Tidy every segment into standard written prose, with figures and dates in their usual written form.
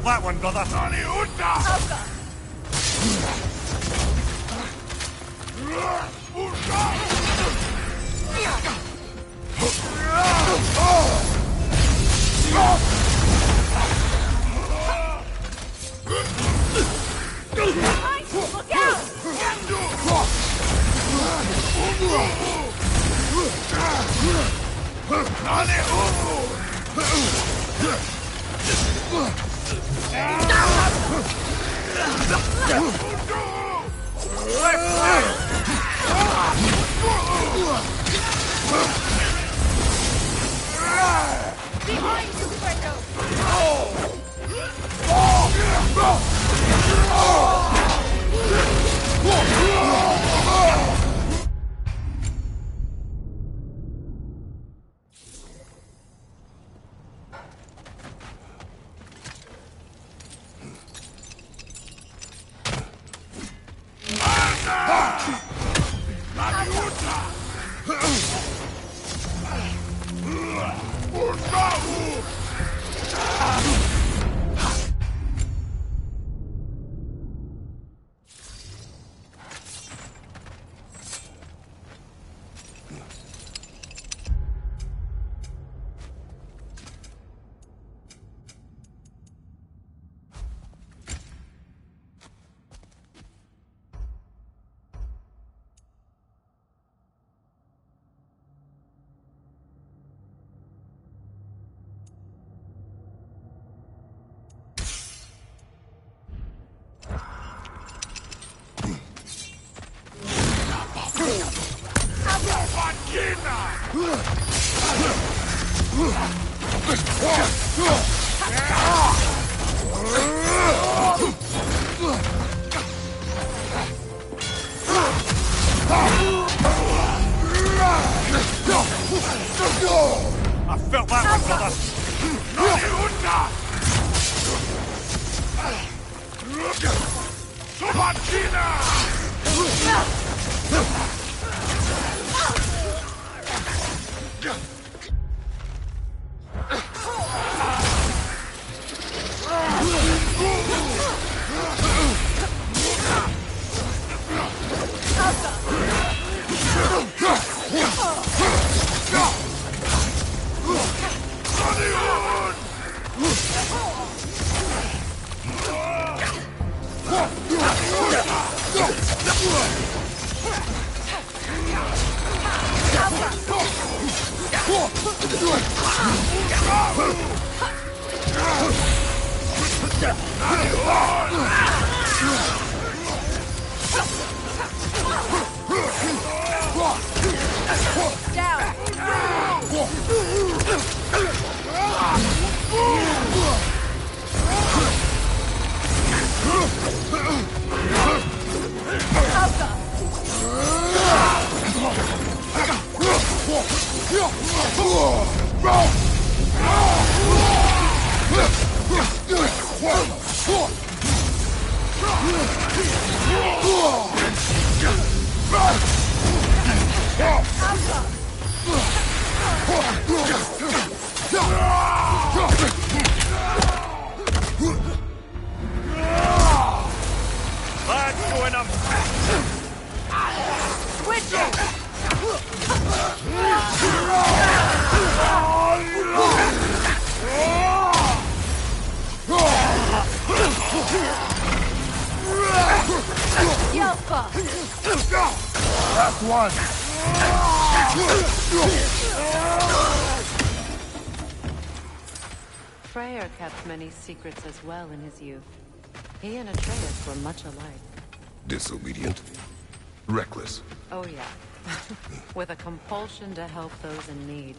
that one, brother. Look out! Behind you, Kratos! I felt that one, brother. That's going up. Last one. Freyr kept many secrets as well in his youth. He and Atreus were much alike. Disobedient? Reckless? Oh yeah. With a compulsion to help those in need.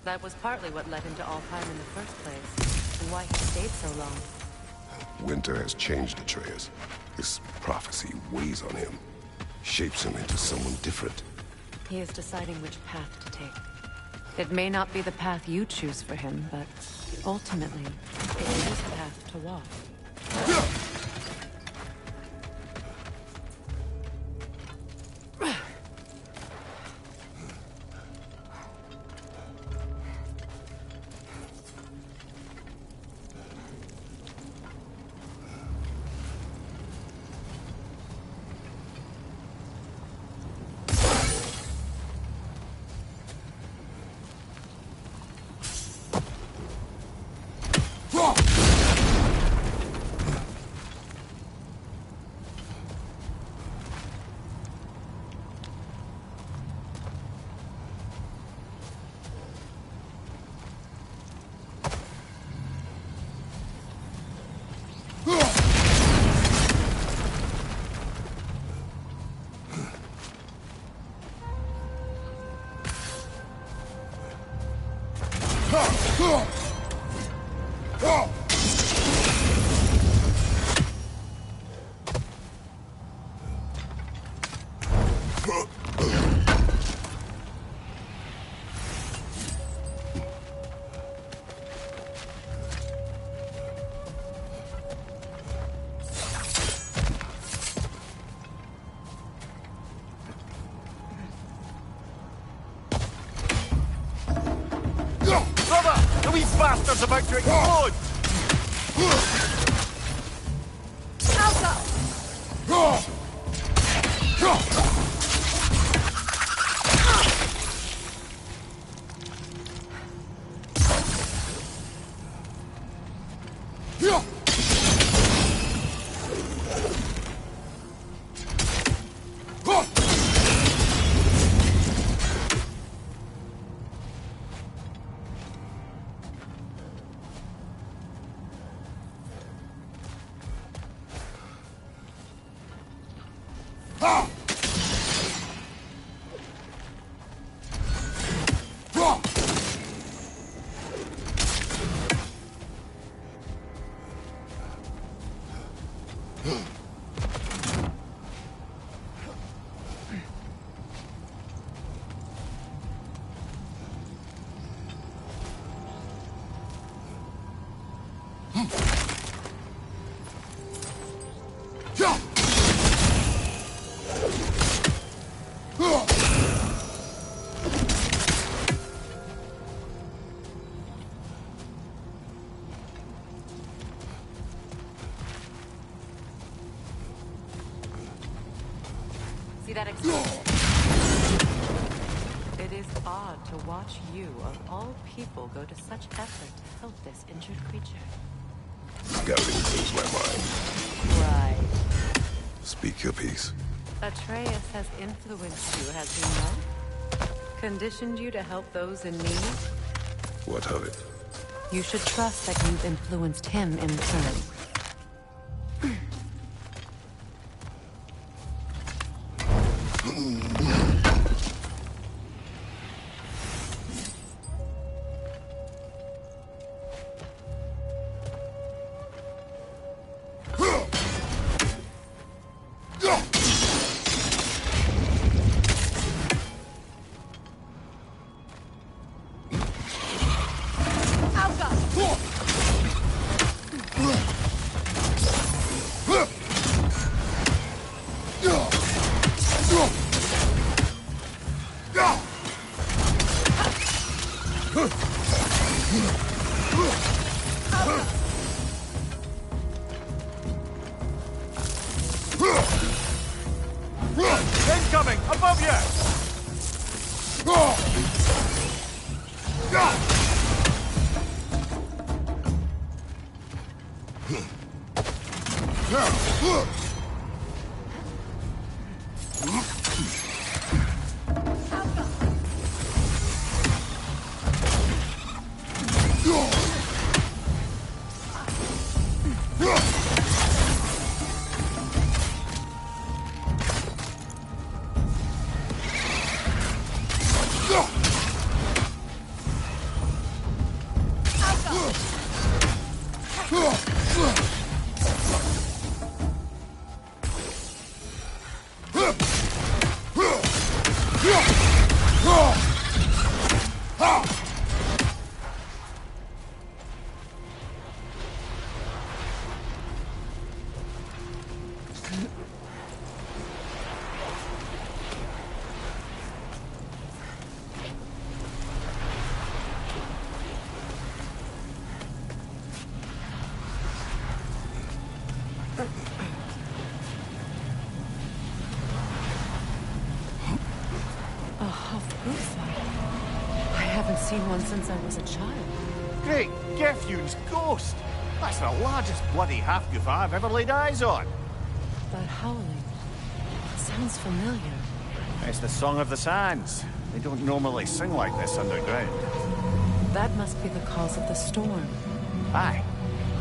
That was partly what led him to Alfheim in the first place, and why he stayed so long. Winter has changed Atreus. This prophecy weighs on him, shapes him into someone different. He is deciding which path to take. It may not be the path you choose for him, but ultimately, it is his path to walk. bastard's about to explode! Alpha! See that explosion? It is odd to watch you, of all people, go to such effort to help this injured creature. Scouting clears my mind. Right. Speak your piece. Atreus has influenced you, has he not? Conditioned you to help those in need? What of it? You should trust that you've influenced him in turn. Incoming! Above you! I haven't seen one since I was a child. Great Gefyun's ghost! That's the largest bloody half-goof I've ever laid eyes on. That howling, it sounds familiar. It's the Song of the Sands. They don't normally sing like this underground. That must be the cause of the storm. Aye.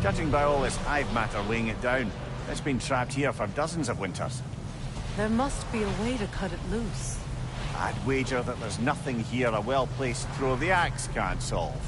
Judging by all this hive matter weighing it down, it's been trapped here for dozens of winters. There must be a way to cut it loose. I'd wager that there's nothing here a well-placed throw of the axe can't solve.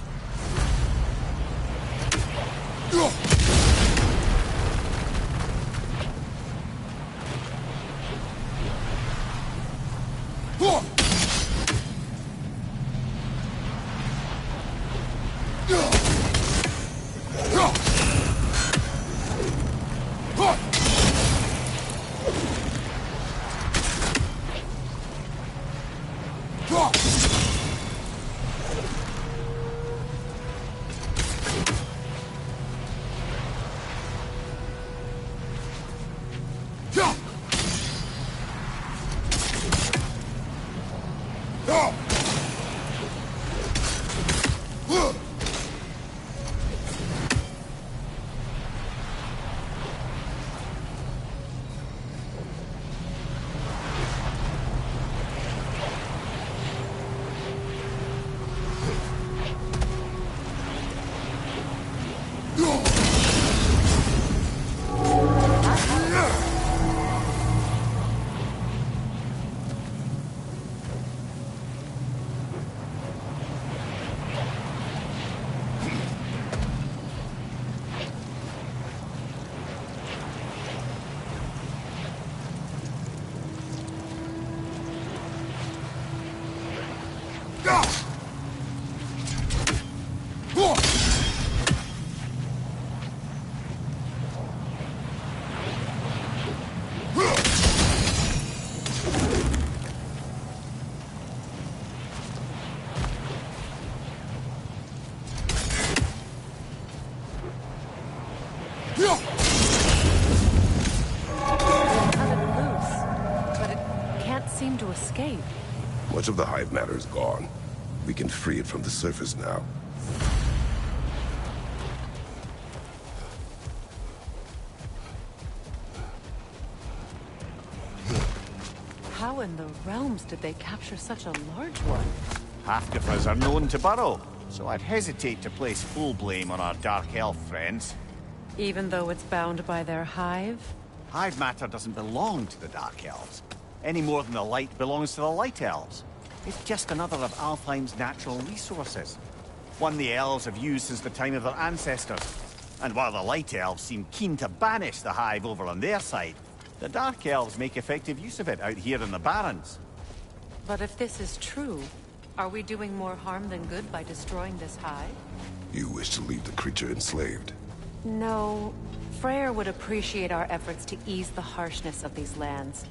escape. Much of the hive matter is gone. We can free it from the surface now. How in the realms did they capture such a large one? Half-Gifers are known to burrow, so I'd hesitate to place full blame on our Dark Elf friends. Even though it's bound by their hive? Hive matter doesn't belong to the Dark Elves, any more than the light belongs to the Light Elves. It's just another of Alfheim's natural resources. One the elves have used since the time of their ancestors. And while the Light Elves seem keen to banish the hive over on their side, the Dark Elves make effective use of it out here in the Barrens. But if this is true, are we doing more harm than good by destroying this hive? You wish to leave the creature enslaved? No. Freyr would appreciate our efforts to ease the harshness of these lands.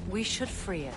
We should free it.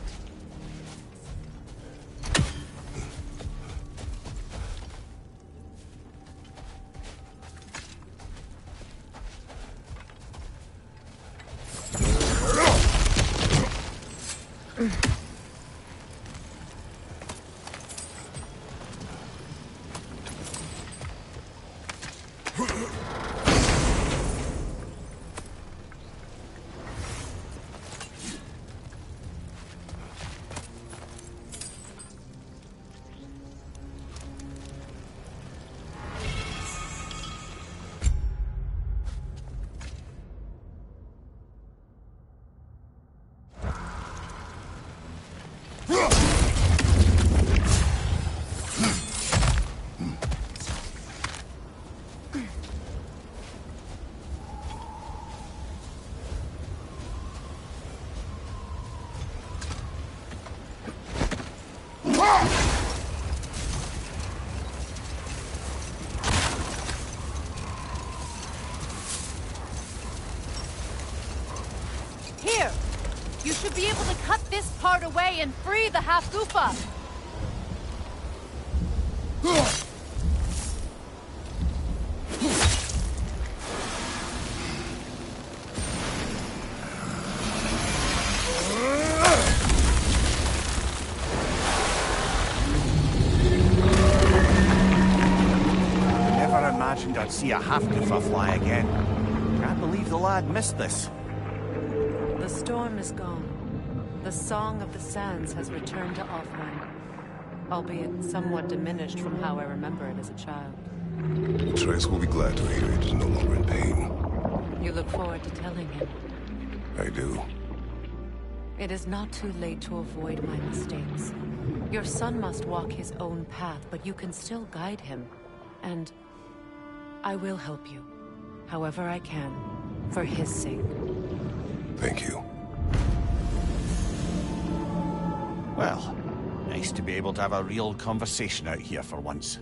Here! You should be able to cut this part away and free the half-goofa! Never imagined I'd see a half-Giffer fly again. Can't believe the lad missed this. The storm is gone. The Song of the Sands has returned to Alfheim, albeit somewhat diminished from how I remember it as a child. Trace will be glad to hear it is no longer in pain. You look forward to telling him. I do. It is not too late to avoid my mistakes. Your son must walk his own path, but you can still guide him. And I will help you, however I can, for his sake. Thank you. Well, nice to be able to have a real conversation out here for once.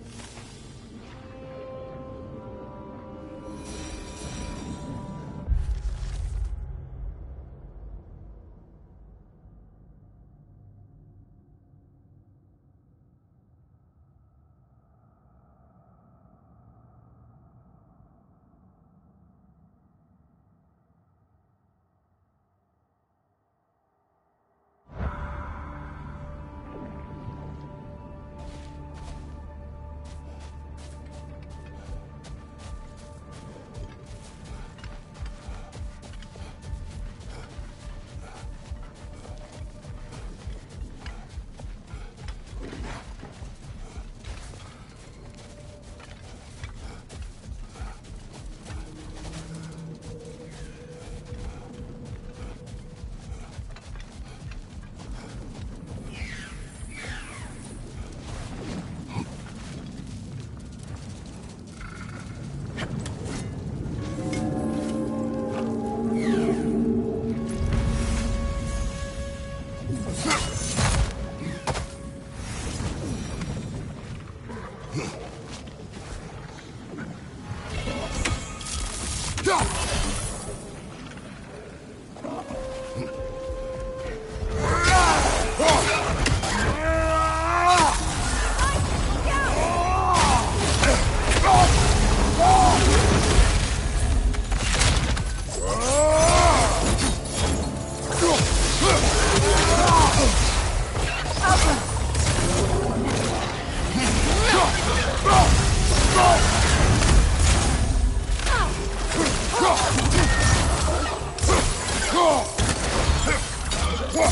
Behind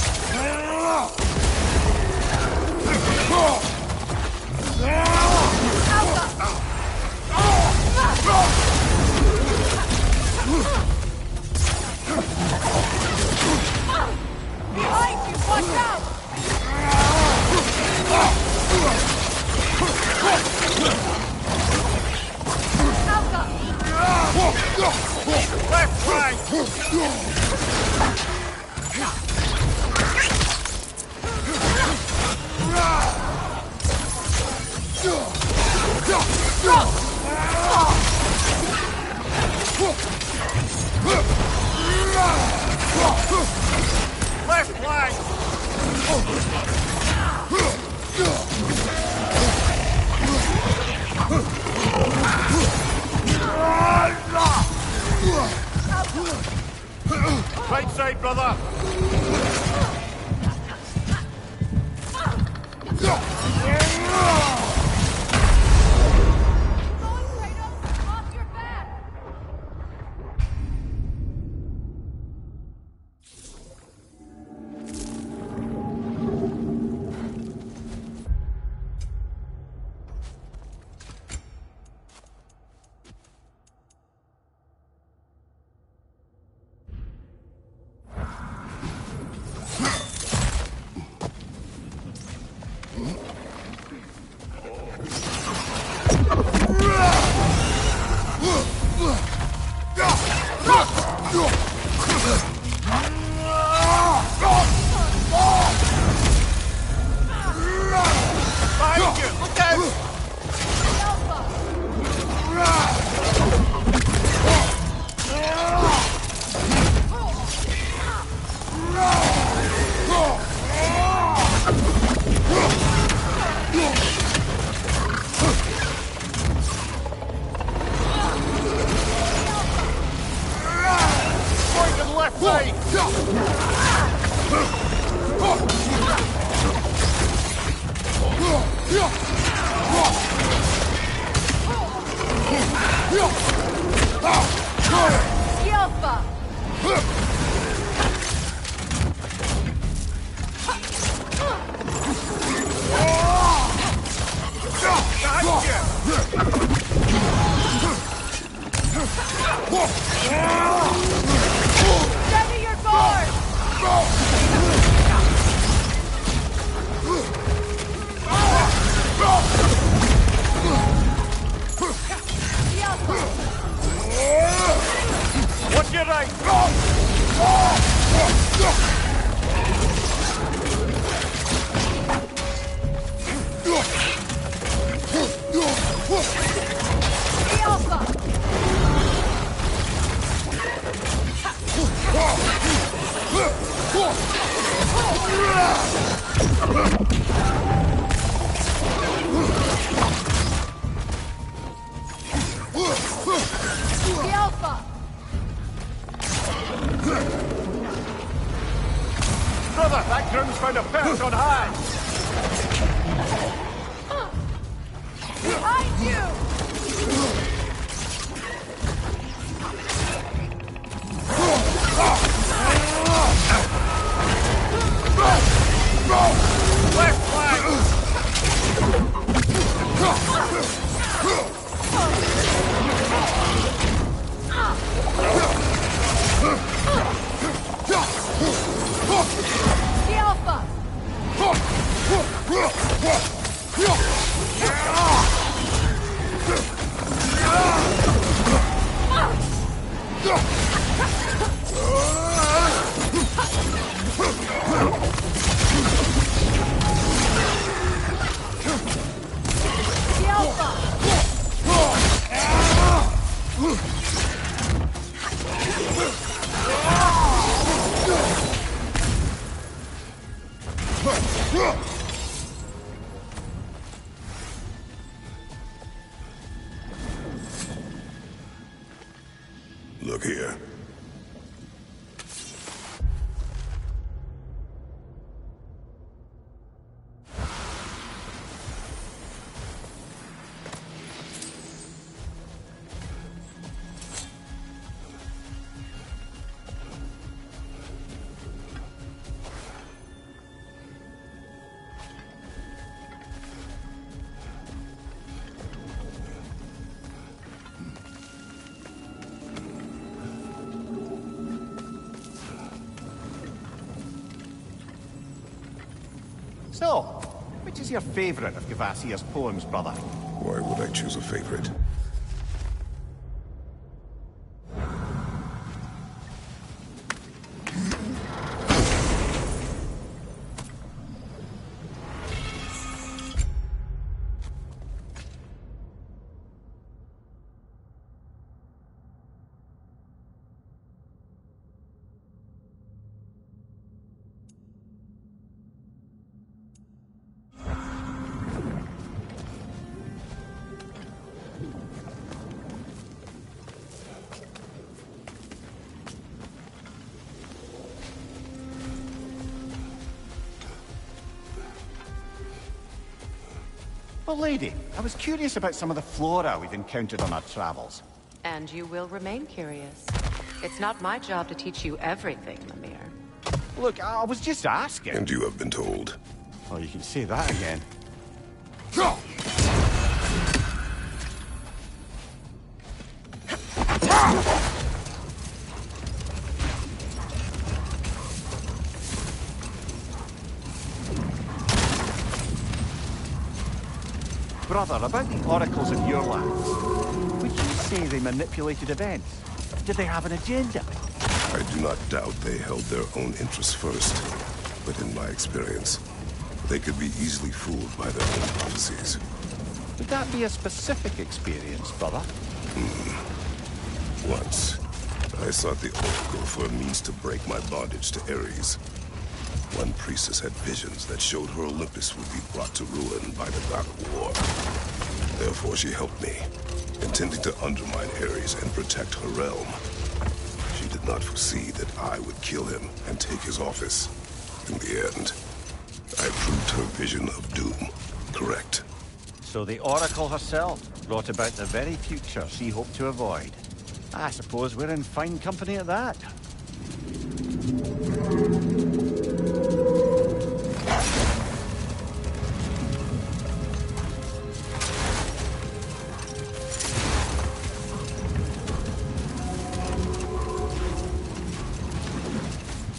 you! Watch out! Left flank! Left flank! Right side, brother! Going, Kratos! Off your back! Behind you! Look out! Point to the left side! Yelpa! Steady your guard! Yelpa! Watch your right! Yelpa! Yelpa! Brother, that groom's found a perch on high! Behind you! Left flank! Yelpa! Yelpa! So, which is your favorite of Gavassia's poems, brother? Why would I choose a favorite? Well, lady, I was curious about some of the flora we've encountered on our travels. And you will remain curious. It's not my job to teach you everything, Mimir. Look, I was just asking. And you have been told. Oh, you can say that again. Brother, about the oracles of your lands, would you say they manipulated events? Did they have an agenda? I do not doubt they held their own interests first. But in my experience, they could be easily fooled by their own prophecies. Would that be a specific experience, brother? Once, I sought the Oracle for a means to break my bondage to Ares. One priestess had visions that showed her Olympus would be brought to ruin by the god of war. Therefore she helped me, intending to undermine Ares and protect her realm. She did not foresee that I would kill him and take his office. In the end, I proved her vision of doom correct. So the Oracle herself brought about the very future she hoped to avoid. I suppose we're in fine company at that.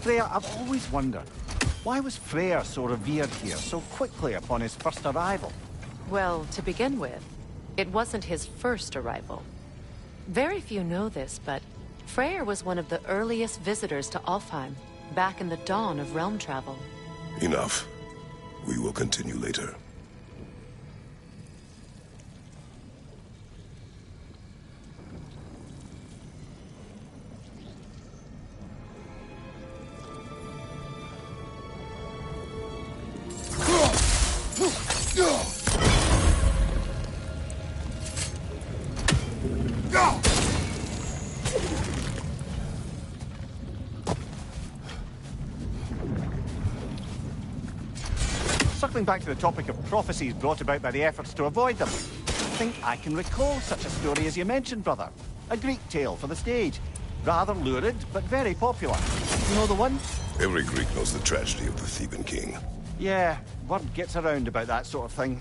Freya, I've always wondered, why was Freyr so revered here so quickly upon his first arrival? Well, to begin with, it wasn't his first arrival. Very few know this, but Freyr was one of the earliest visitors to Alfheim, back in the dawn of realm travel. Enough. We will continue later. Circling back to the topic of prophecies brought about by the efforts to avoid them, I think I can recall such a story as you mentioned, brother. A Greek tale for the stage. Rather lurid, but very popular. You know the one? Every Greek knows the tragedy of the Theban king. Yeah, word gets around about that sort of thing.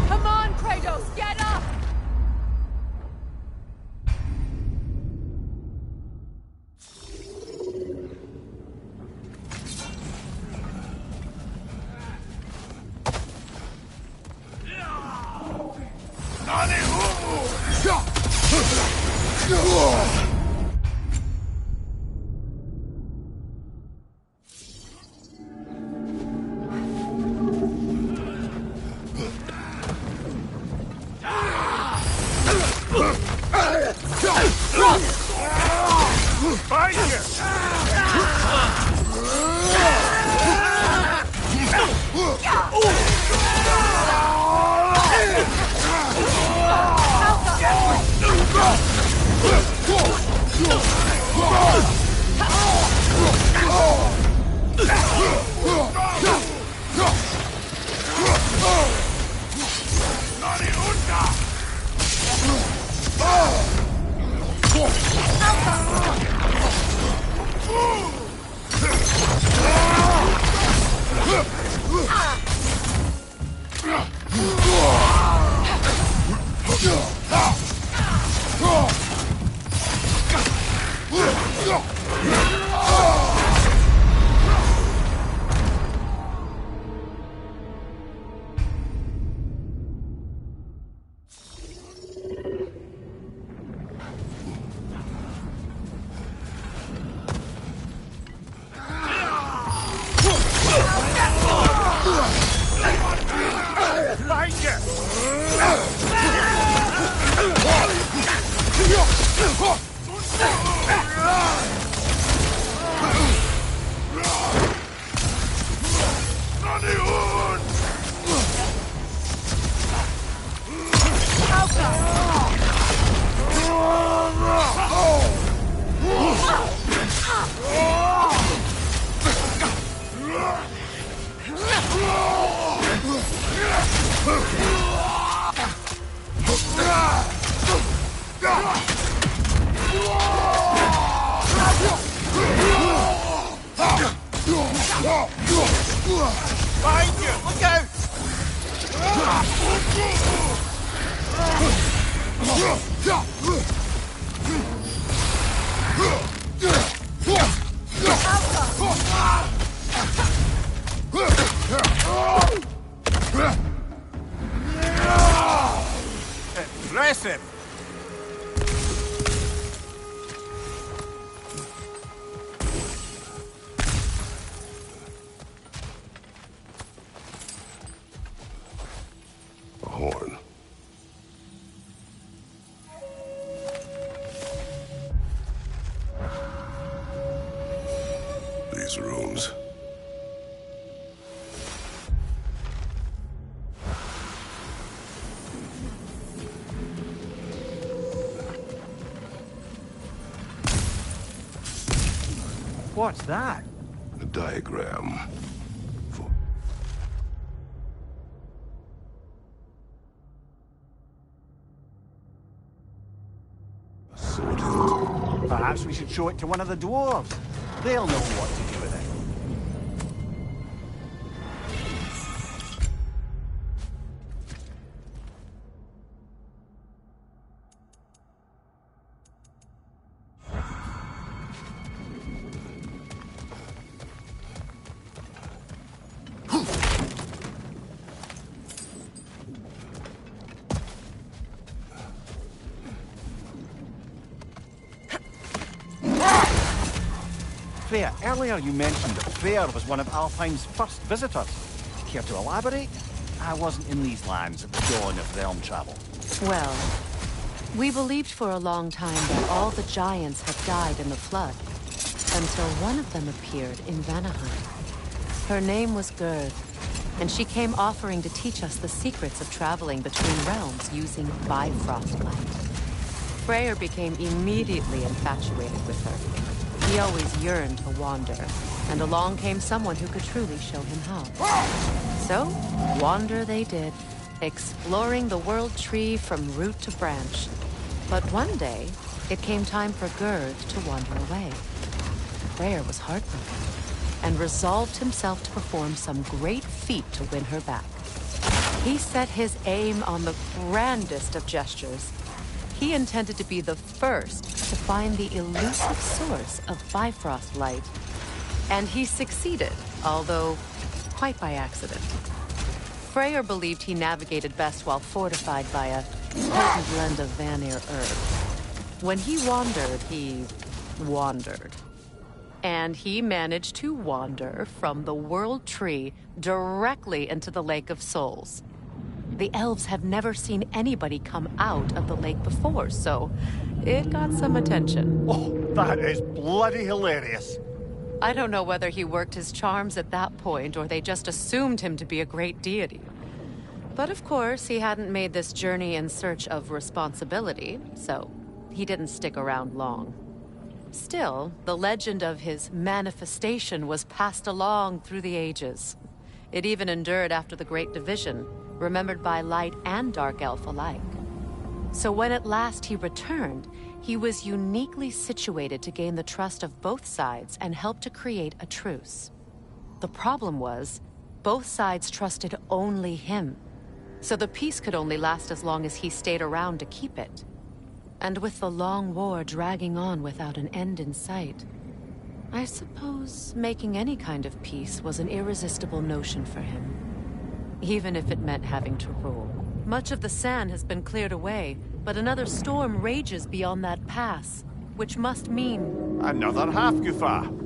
Come on, Kratos, get up! Behind you! Look out! Impressive! A horn. These rooms. What's that? A diagram. Perhaps we should show it to one of the dwarves. They'll know what to do with it. Freya, earlier you mentioned that Freya was one of Alfheim's first visitors. Care to elaborate? I wasn't in these lands at the dawn of realm travel. Well, we believed for a long time that all the giants had died in the flood, until one of them appeared in Vanaheim. Her name was Gerd, and she came offering to teach us the secrets of traveling between realms using Bifrost light. Freyr became immediately infatuated with her. He always yearned to wander, and along came someone who could truly show him how. So, wander they did, exploring the world tree from root to branch. But one day, it came time for Gerd to wander away. Freyr was heartbroken, and resolved himself to perform some great feat to win her back. He set his aim on the grandest of gestures. He intended to be the first to find the elusive source of Bifrost light. And he succeeded, although quite by accident. Freyr believed he navigated best while fortified by a potent blend of Vanir herbs. When he wandered. And he managed to wander from the World Tree directly into the Lake of Souls. The elves have never seen anybody come out of the lake before, so it got some attention. Oh, that is bloody hilarious. I don't know whether he worked his charms at that point or they just assumed him to be a great deity. But of course, he hadn't made this journey in search of responsibility, so he didn't stick around long. Still, the legend of his manifestation was passed along through the ages. It even endured after the Great Division, remembered by Light and Dark Elf alike. So when at last he returned, he was uniquely situated to gain the trust of both sides and help to create a truce. The problem was, both sides trusted only him, so the peace could only last as long as he stayed around to keep it. And with the long war dragging on without an end in sight, I suppose making any kind of peace was an irresistible notion for him. Even if it meant having to rule. Much of the sand has been cleared away, but another storm rages beyond that pass, which must mean... Another half-Gufa.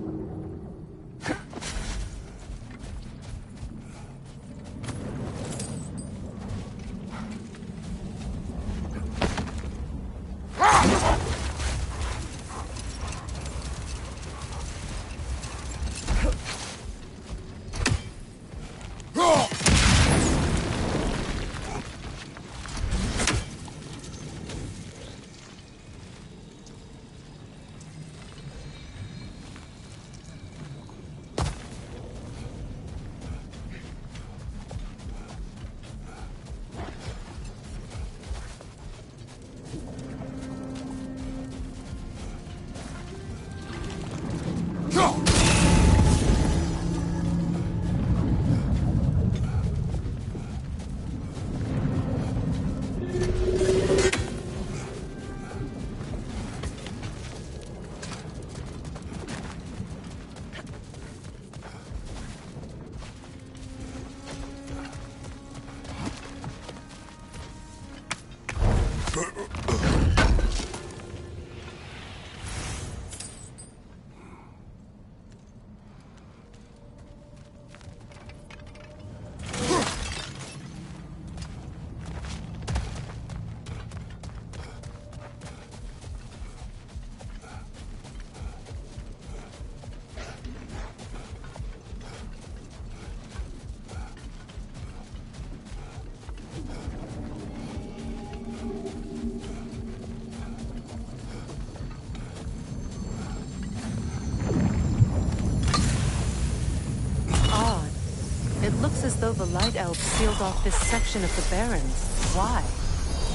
It looks as though the Light Elves sealed off this section of the Barrens. Why?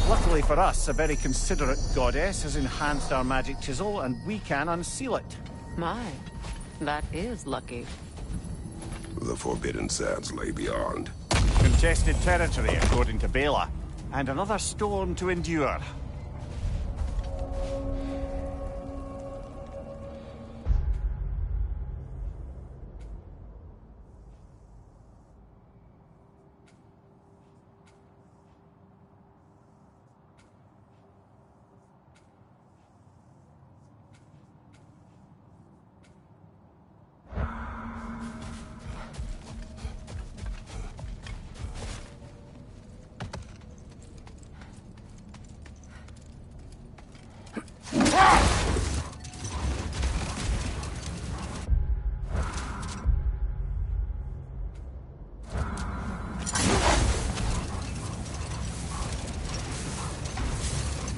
Luckily for us, a very considerate goddess has enhanced our magic chisel, and we can unseal it. My, that is lucky. The Forbidden Sands lay beyond. Contested territory, according to Bela, and another storm to endure.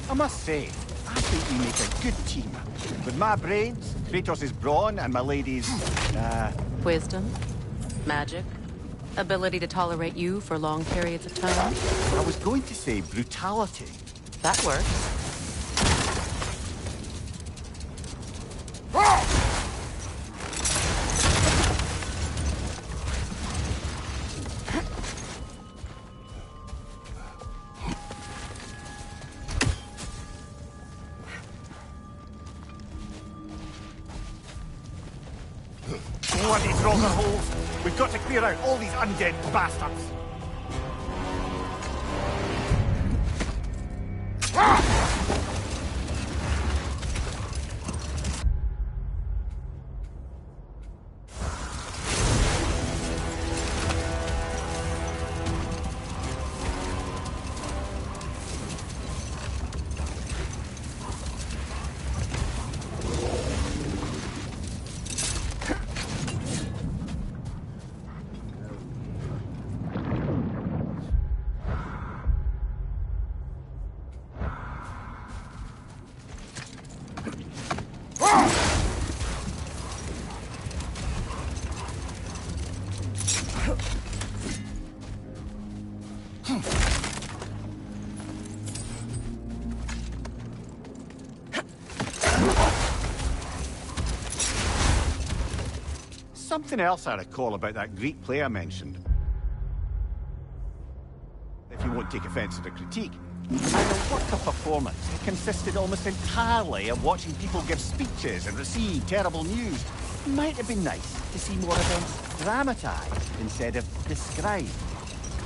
I must say, I think we make a good team. With my brains, Kratos' brawn, and my lady's, Wisdom, magic, ability to tolerate you for long periods of time. I was going to say brutality. That works. Bloody Draugr holes! We've got to clear out all these undead bastards! Something else I recall about that Greek play I mentioned. If you won't take offence at the critique, I worked a performance that consisted almost entirely of watching people give speeches and receive terrible news. It might have been nice to see more events dramatized instead of described.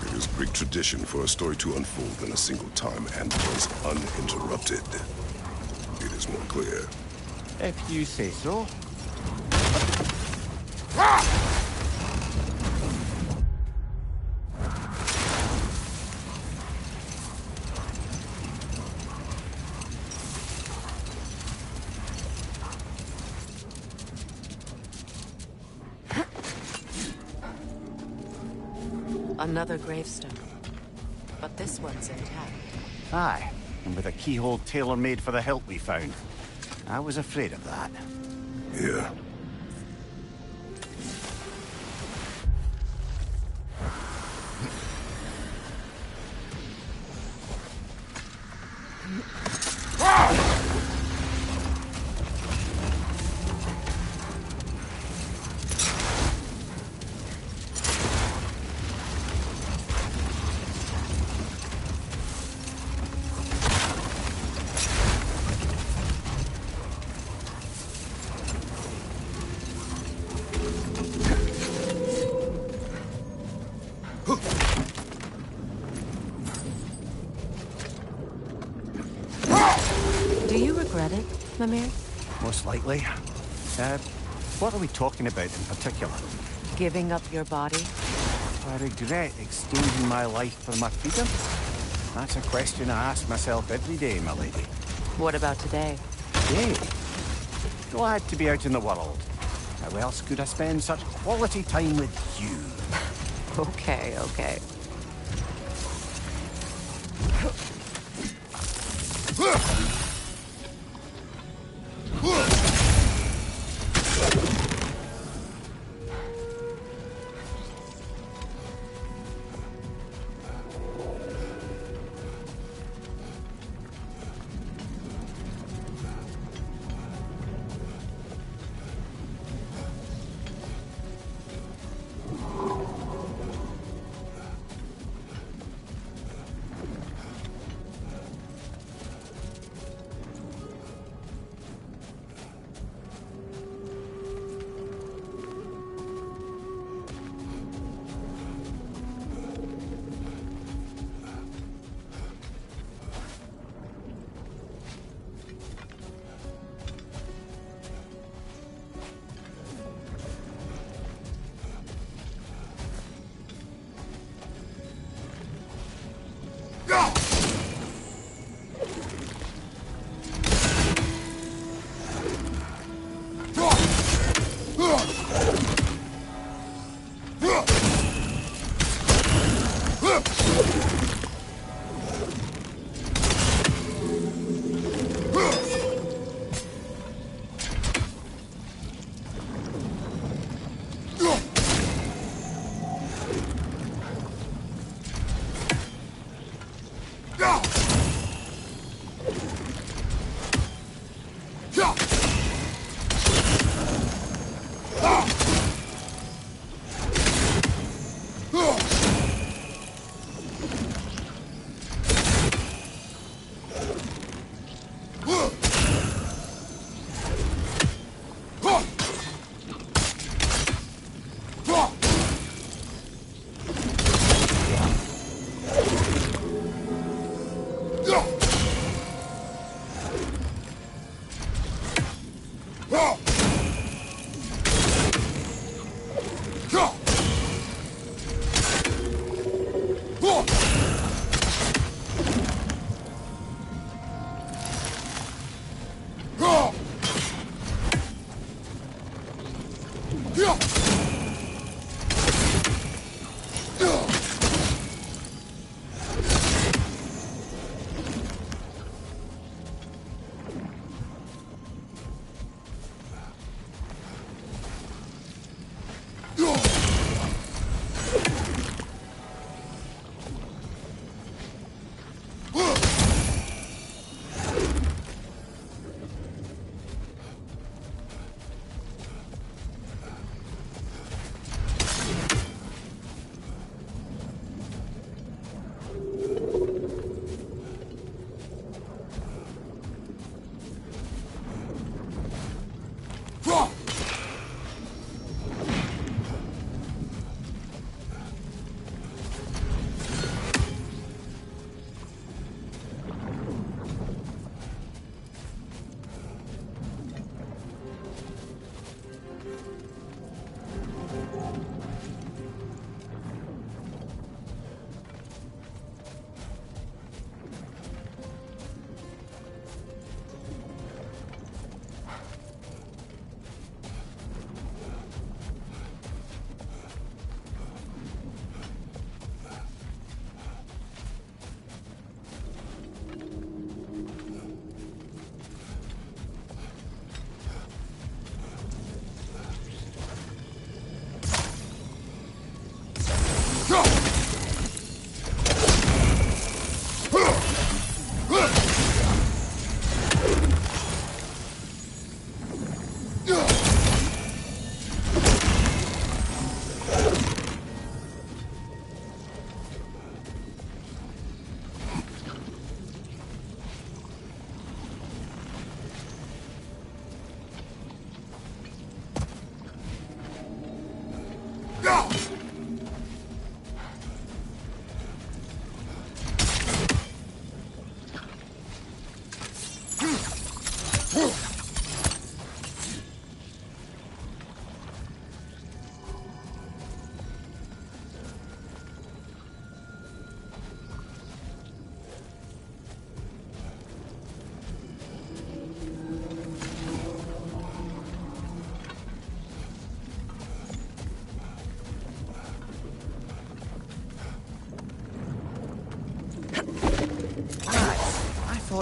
It is Greek tradition for a story to unfold in a single time and place uninterrupted. It is more clear. If you say so. Another gravestone. But this one's intact. Aye, and with a keyhole tailor-made for the hilt we found. I was afraid of that. Yeah. Do you regret it, Mimir? Most likely. What are we talking about in particular? Giving up your body? I regret exchanging my life for my freedom? That's a question I ask myself every day, my lady. What about today? Today? Glad to be out in the world. How else could I spend such quality time with you? Okay, okay.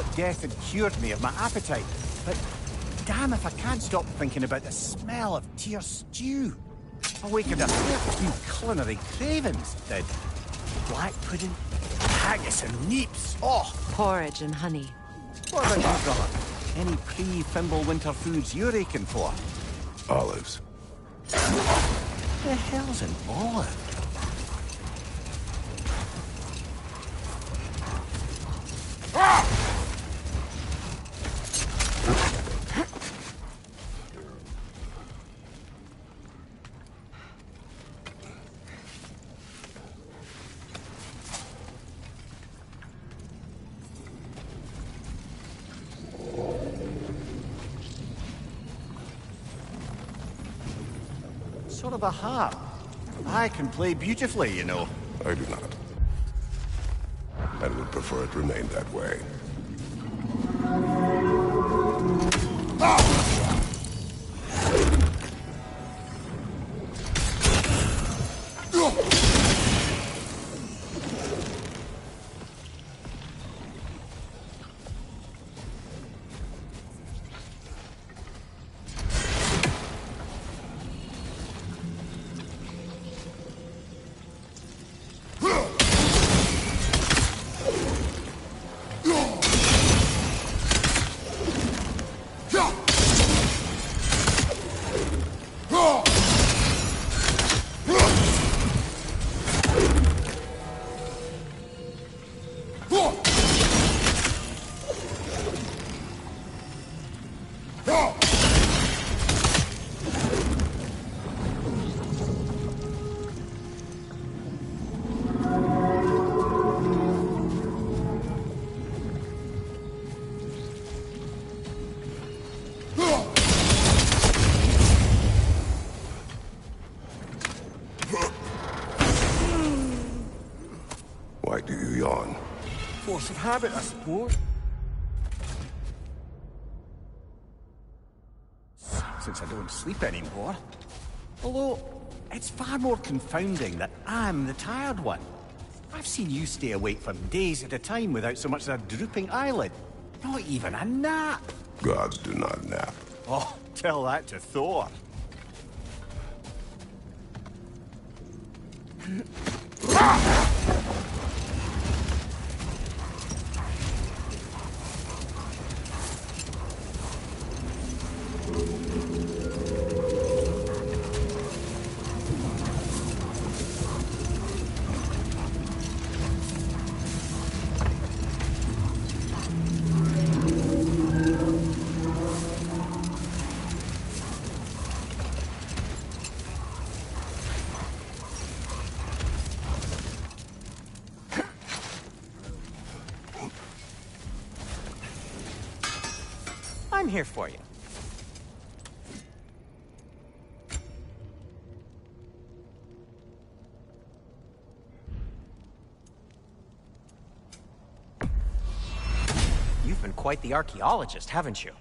thought death had cured me of my appetite, but damn if I can't stop thinking about the smell of tear stew. Awakened a fair few culinary cravings, did. Black pudding, haggis and neeps. Oh, Porridge and honey. what about you, brother? Any pre-Fimble winter foods you're aching for? Olives. The hell's an olive? Sort of a harp. I can play beautifully, you know. I do not. And would prefer it remain that way. Why do you yawn? Force of habit, I suppose. Since I don't sleep anymore. Although, it's far more confounding that I'm the tired one. I've seen you stay awake for days at a time without so much as a drooping eyelid. Not even a nap. Gods do not nap. Oh, tell that to Thor. I'm here for you. You've been quite the archaeologist, haven't you?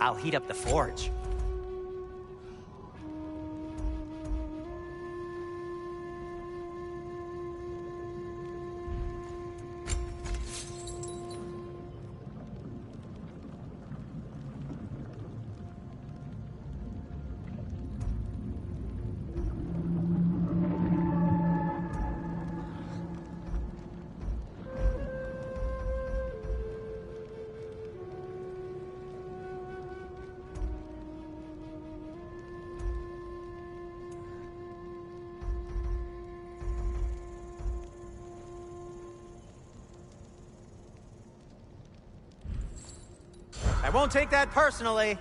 I'll heat up the forge. I won't take that personally.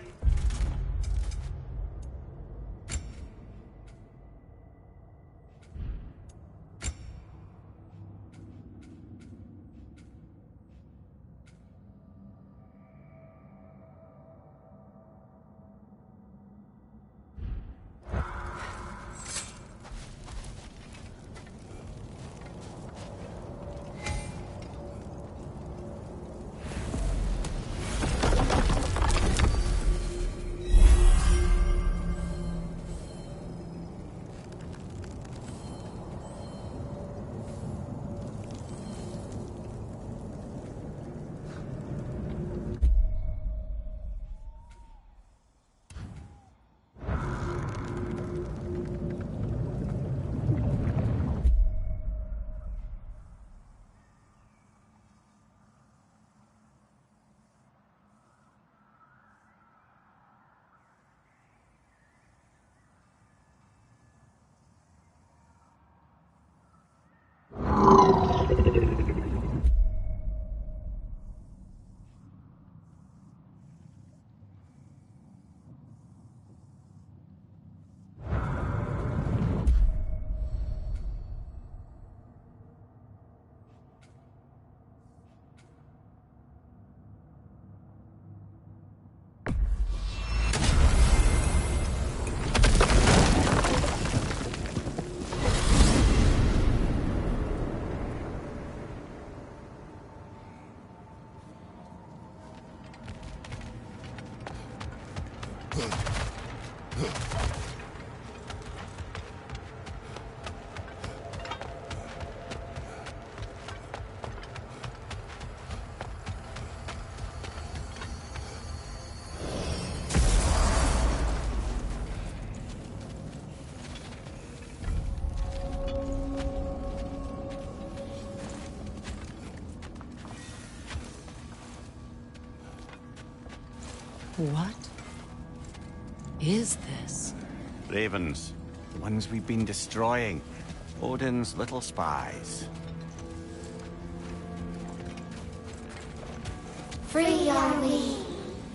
What is this? Ravens. The ones we've been destroying. Odin's little spies. Free are we,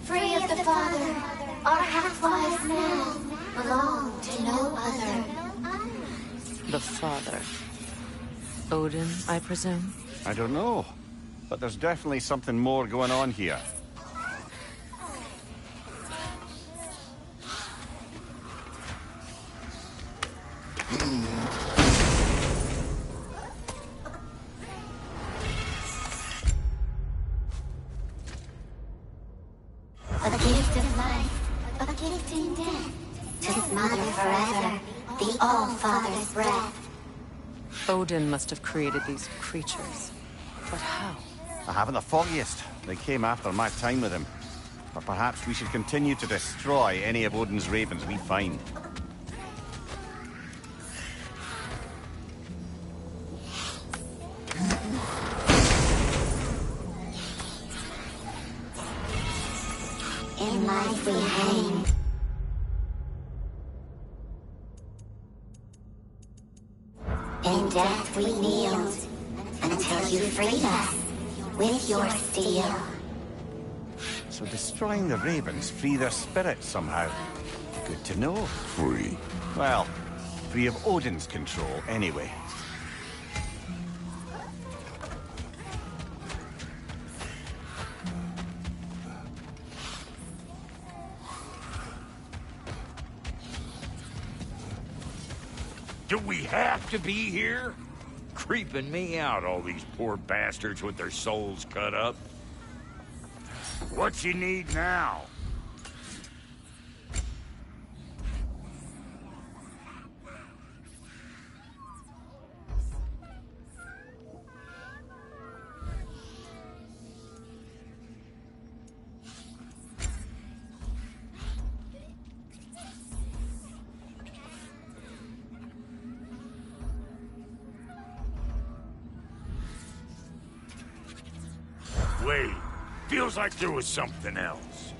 free of the Father. Our half-lives now belong to no other. The Father. Odin, I presume? I don't know. But there's definitely something more going on here. A gift of life, a gift in death, to smother forever the All-Father's breath. Odin must have created these creatures. But how? I haven't the foggiest. They came after my time with him. But perhaps we should continue to destroy any of Odin's ravens we find. In life we hang. In death we kneeled, until you freed us with your steel. So destroying the ravens free their spirits somehow. Good to know. Free. Well, free of Odin's control anyway. Do we have to be here? Creeping me out, all these poor bastards with their souls cut up. What you need now? Wait, feels like there was something else.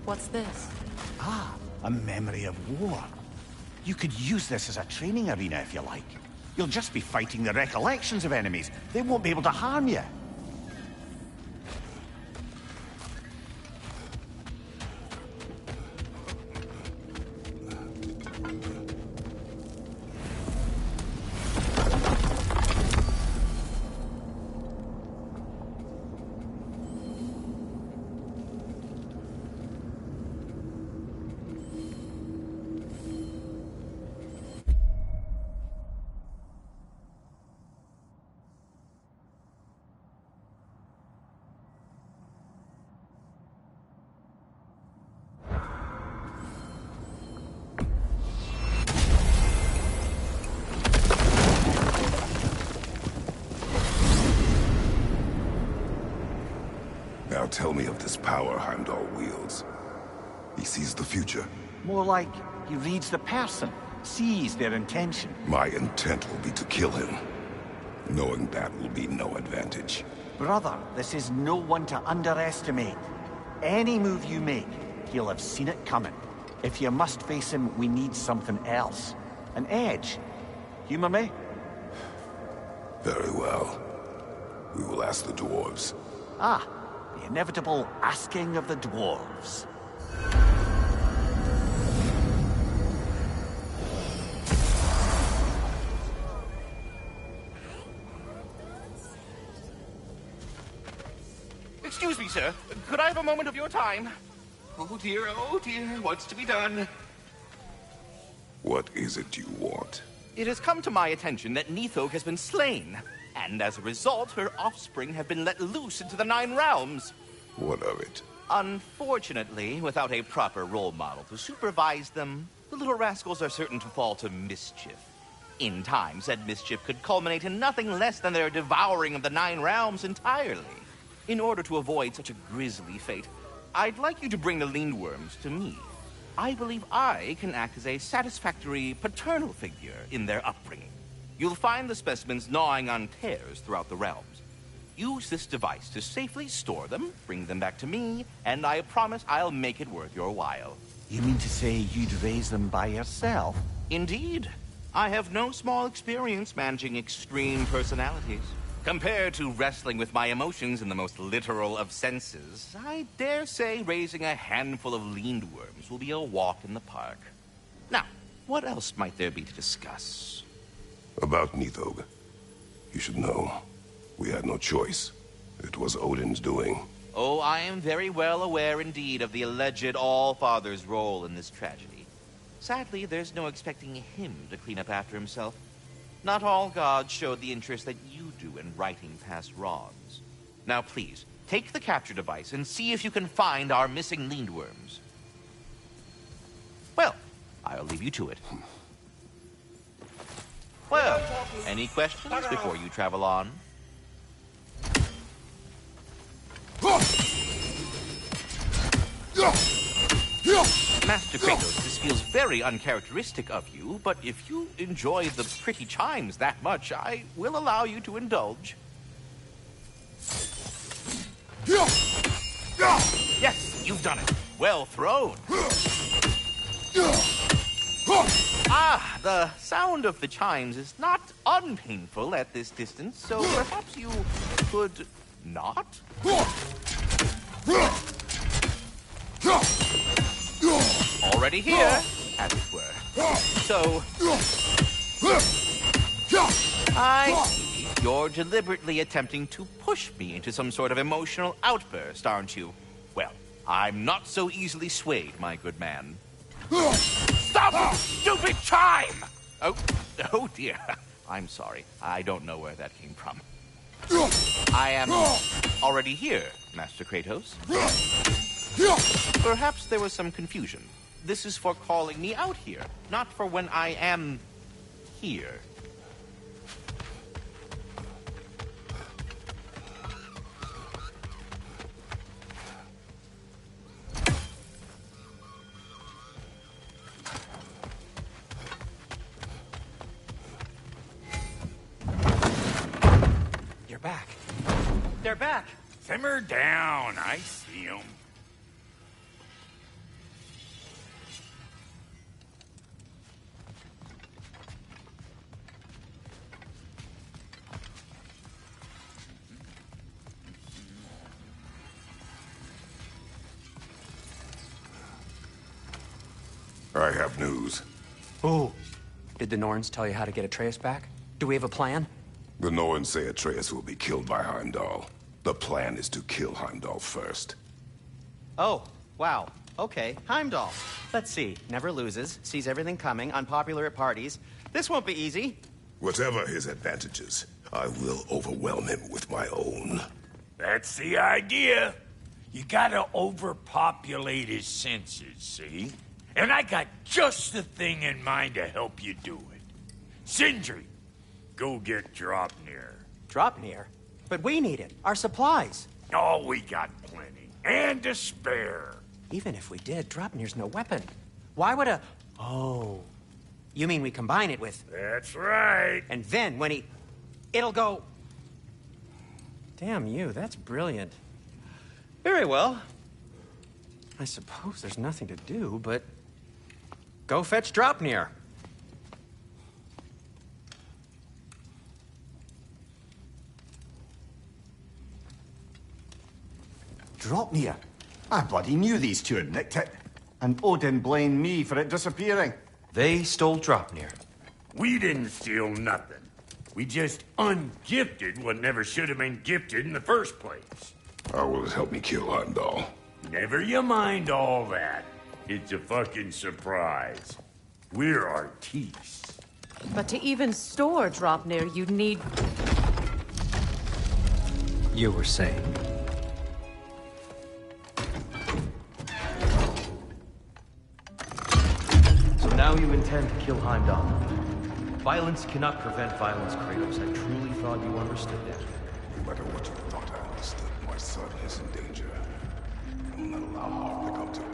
What's this? Ah, a memory of war. You could use this as a training arena if you like. You'll just be fighting the recollections of enemies. They won't be able to harm you. Now tell me of this power Heimdall wields. He sees the future. More like he reads the person, sees their intention. My intent will be to kill him. Knowing that will be no advantage. Brother, this is no one to underestimate. Any move you make, he'll have seen it coming. If you must face him, we need something else. An edge. Humor me? Very well. We will ask the dwarves. Ah, the inevitable asking of the dwarves. Excuse me, sir. Could I have a moment of your time? Oh dear, what's to be done? What is it you want? It has come to my attention that Nithog has been slain, and as a result, her offspring have been let loose into the Nine Realms. What of it? Unfortunately, without a proper role model to supervise them, the little rascals are certain to fall to mischief. In time, said mischief could culminate in nothing less than their devouring of the Nine Realms entirely. In order to avoid such a grisly fate, I'd like you to bring the Lindworms to me. I believe I can act as a satisfactory paternal figure in their upbringing. You'll find the specimens gnawing on tears throughout the realms. Use this device to safely store them, bring them back to me, and I promise I'll make it worth your while. You mean to say you'd raise them by yourself? Indeed. I have no small experience managing extreme personalities. Compared to wrestling with my emotions in the most literal of senses, I dare say raising a handful of leaned worms will be a walk in the park. Now, what else might there be to discuss? About Nithog. You should know, we had no choice. It was Odin's doing. Oh, I am very well aware indeed of the alleged All-Father's role in this tragedy. Sadly, there's no expecting him to clean up after himself. Not all gods showed the interest that you do in righting past wrongs. Now please, take the capture device and see if you can find our missing leaned worms. Well, I'll leave you to it. Well, any questions before you travel on? Master Kratos, this feels very uncharacteristic of you, but if you enjoy the pretty chimes that much, I will allow you to indulge. Yes, you've done it. Well thrown. Ah, the sound of the chimes is not unpainful at this distance, so perhaps you could not? Already here, as it were. So, I see you're deliberately attempting to push me into some sort of emotional outburst, aren't you? Well, I'm not so easily swayed, my good man. Stop it, stupid chime! Oh dear. I'm sorry. I don't know where that came from. I am already here, Master Kratos. Perhaps there was some confusion. This is for calling me out here, not for when I am here. You're back. They're back. Simmer down. I see 'em. I have news. Oh. Did the Norns tell you how to get Atreus back? Do we have a plan? The Norns say Atreus will be killed by Heimdall. The plan is to kill Heimdall first. Oh, wow. Okay, Heimdall. Let's see. Never loses, sees everything coming, unpopular at parties. This won't be easy. Whatever his advantages, I will overwhelm him with my own. That's the idea. You gotta overpopulate his senses, see? And I got just the thing in mind to help you do it. Sindri, go get Dropnir. Dropnir? But we need it. Our supplies. Oh, we got plenty. And to spare. Even if we did, Dropnir's no weapon. Why would a... Oh. You mean we combine it with... That's right. And then when he... It'll go... Damn you, that's brilliant. Very well. I suppose there's nothing to do, but... Go fetch Dropnir. Dropnir? I bloody knew these two had nicked it. And Odin blamed me for it disappearing. They stole Dropnir. We didn't steal nothing. We just ungifted what never should have been gifted in the first place. How will it help me kill Heimdall? Never you mind all that. It's a fucking surprise. We're artistes. But to even store Dropnir, you'd need... You were saying? So now you intend to kill Heimdall. Violence cannot prevent violence, Kratos. I truly thought you understood that. No matter what you thought I understood, my son is in danger. I will not allow harm to come to him.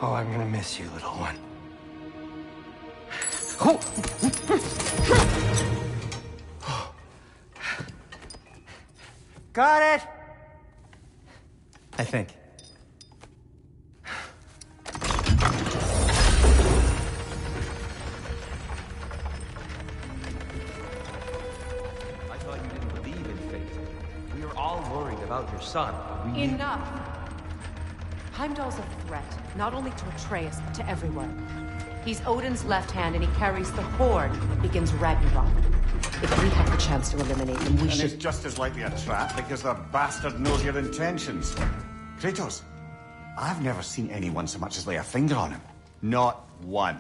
Oh, I'm gonna miss you, little one. Got it! I think. I thought you didn't believe in fate. We were all worried about your son. We Enough! Heimdall's a threat, not only to Atreus, but to everyone. He's Odin's left hand, and he carries the Horde that begins Ragnarok. If we have the chance to eliminate him, we And should... it's just as likely a trap because the bastard knows your intentions. Kratos, I've never seen anyone so much as lay a finger on him. Not one.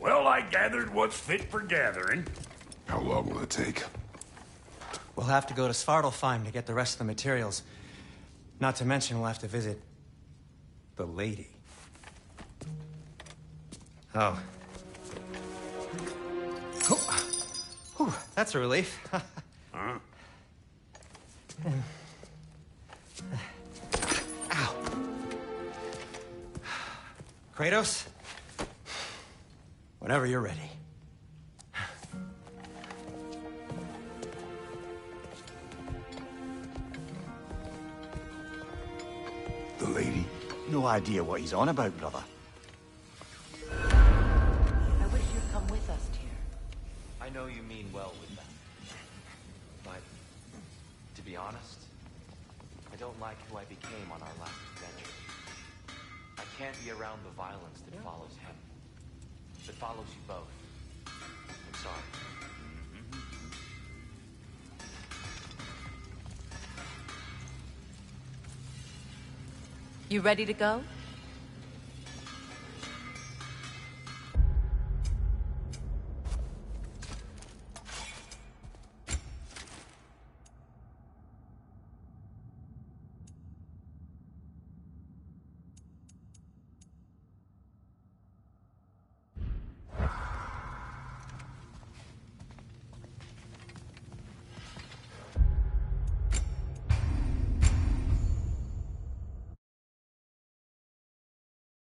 Well, I gathered what's fit for gathering. How long will it take? We'll have to go to Svartalfheim to get the rest of the materials. Not to mention we'll have to visit... the lady. Oh. Whew, that's a relief. Huh? Ow. Kratos? Whenever you're ready. The lady? No idea what he's on about, brother. I wish you'd come with us, Tyr. I know you mean well with them. But, to be honest, I don't like who I became on our last adventure. I can't be around the violence that follows him. That follows you both. I'm sorry. You ready to go?